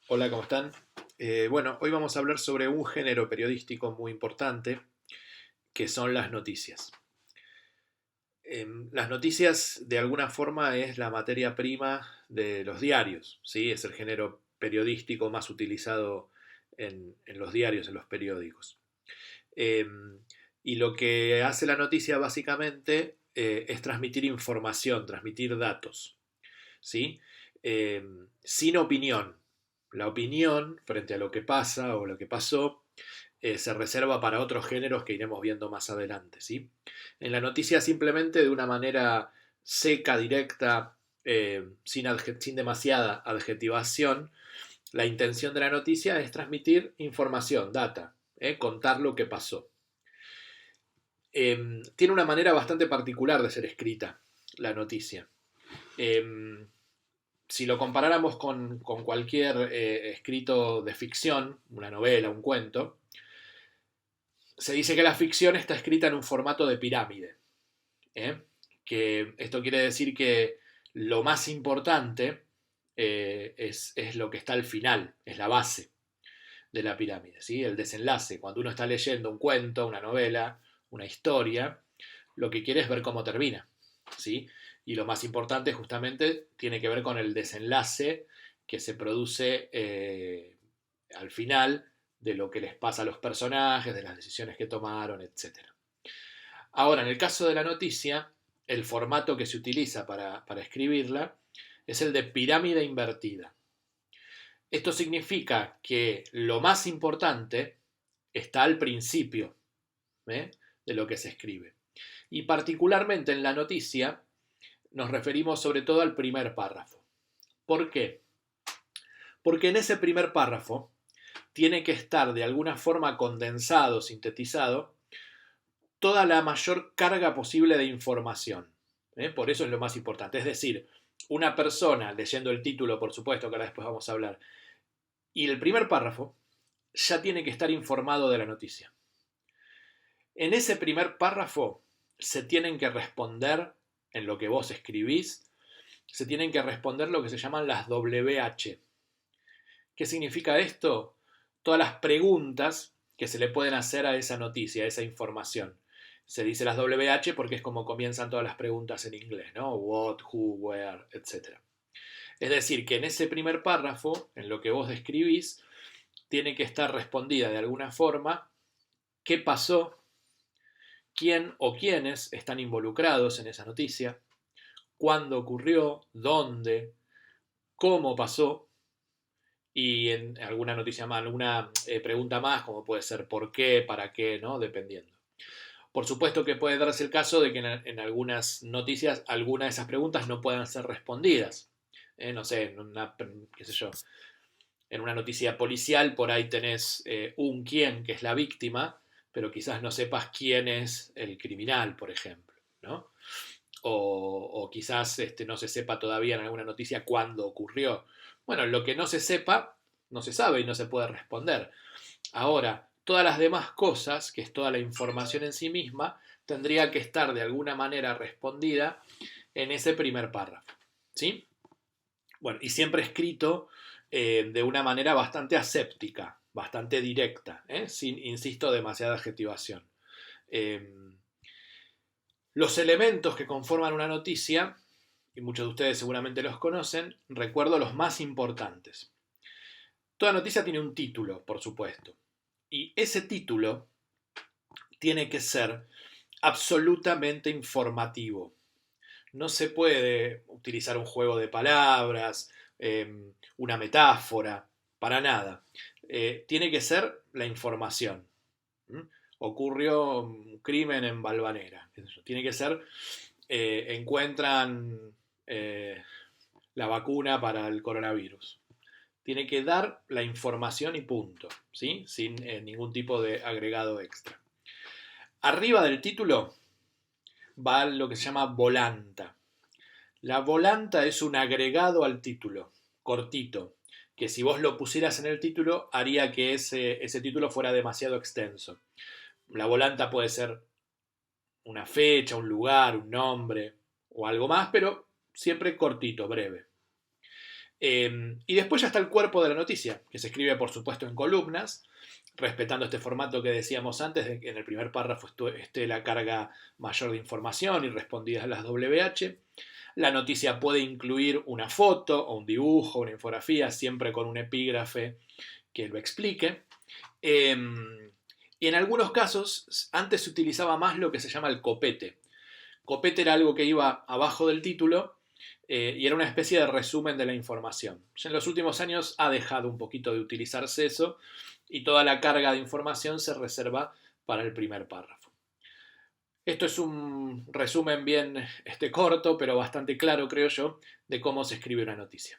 Hola, ¿cómo están? Bueno, hoy vamos a hablar sobre un género periodístico muy importante, que son las noticias. Las noticias, de alguna forma, es la materia prima de los diarios, ¿sí? Es el género periodístico más utilizado en los diarios, en los periódicos. Eh, y lo que hace la noticia, básicamente, es transmitir información, transmitir datos, ¿sí? Eh, Sin opinión. La opinión frente a lo que pasa o lo que pasó se reserva para otros géneros que iremos viendo más adelante, ¿sí? En la noticia simplemente de una manera seca, directa, sin demasiada adjetivación, la intención de la noticia es transmitir información, data, contar lo que pasó. Tiene una manera bastante particular de ser escrita la noticia. Eh, si lo comparáramos con cualquier escrito de ficción, una novela, un cuento, se dice que la ficción está escrita en un formato de pirámide. ¿eh? Que esto quiere decir que lo más importante es lo que está al final, es la base de la pirámide, ¿sí? El desenlace. Cuando uno está leyendo un cuento, una novela, una historia, lo que quiere es ver cómo termina, ¿sí? Y lo más importante justamente tiene que ver con el desenlace que se produce al final de lo que les pasa a los personajes, de las decisiones que tomaron, etc. Ahora, en el caso de la noticia, el formato que se utiliza para escribirla es el de pirámide invertida. Esto significa que lo más importante está al principio ¿eh? de lo que se escribe. Y particularmente en la noticia nos referimos sobre todo al primer párrafo. ¿Por qué? Porque en ese primer párrafo tiene que estar de alguna forma condensado, sintetizado, toda la mayor carga posible de información. Por eso es lo más importante. Es decir, una persona leyendo el título, por supuesto, que ahora después vamos a hablar, y el primer párrafo, ya tiene que estar informado de la noticia. En ese primer párrafo se tienen que responder, en lo que vos escribís, se tienen que responder lo que se llaman las WH. ¿Qué significa esto? Todas las preguntas que se le pueden hacer a esa noticia, a esa información. Se dice las WH porque es como comienzan todas las preguntas en inglés, ¿no? What, who, where, etc. Es decir, que en ese primer párrafo, en lo que vos describís, tiene que estar respondida de alguna forma qué pasó, quién o quiénes están involucrados en esa noticia, cuándo ocurrió, dónde, cómo pasó, y en alguna noticia más, alguna pregunta más, como puede ser por qué, para qué, ¿no? Dependiendo. Por supuesto que puede darse el caso de que en algunas noticias algunas de esas preguntas no puedan ser respondidas. No sé, qué sé yo, en una noticia policial por ahí tenés un quién que es la víctima, pero quizás no sepas quién es el criminal, por ejemplo, ¿no? O quizás no se sepa todavía en alguna noticia cuándo ocurrió. Bueno, lo que no se sepa, no se sabe y no se puede responder. Ahora, todas las demás cosas, que es toda la información en sí misma, tendría que estar de alguna manera respondida en ese primer párrafo. ¿Sí? Bueno, y siempre escrito de una manera bastante aséptica, bastante directa, sin, insisto, demasiada adjetivación. Eh, los elementos que conforman una noticia, y muchos de ustedes seguramente los conocen, recuerdo los más importantes. Toda noticia tiene un título, por supuesto, y ese título tiene que ser absolutamente informativo. No se puede utilizar un juego de palabras, una metáfora, para nada. Tiene que ser la información. ¿Mm? Ocurrió un crimen en Valvanera. Tiene que ser, encuentran eh, la vacuna para el coronavirus. Tiene que dar la información y punto, ¿sí? Sin ningún tipo de agregado extra. Arriba del título va lo que se llama volanta. La volanta es un agregado al título, cortito, que si vos lo pusieras en el título haría que ese título fuera demasiado extenso. La volanta puede ser una fecha, un lugar, un nombre o algo más, pero siempre cortito, breve. Y después ya está el cuerpo de la noticia, que se escribe por supuesto en columnas, respetando este formato que decíamos antes, de que en el primer párrafo esté la carga mayor de información y respondidas las WH. La noticia puede incluir una foto o un dibujo, una infografía, siempre con un epígrafe que lo explique. Y en algunos casos, antes se utilizaba más lo que se llama el copete. Copete era algo que iba abajo del título y era una especie de resumen de la información. Ya en los últimos años ha dejado un poquito de utilizarse eso y toda la carga de información se reserva para el primer párrafo. Esto es un resumen bien corto, pero bastante claro, creo yo, de cómo se escribe una noticia.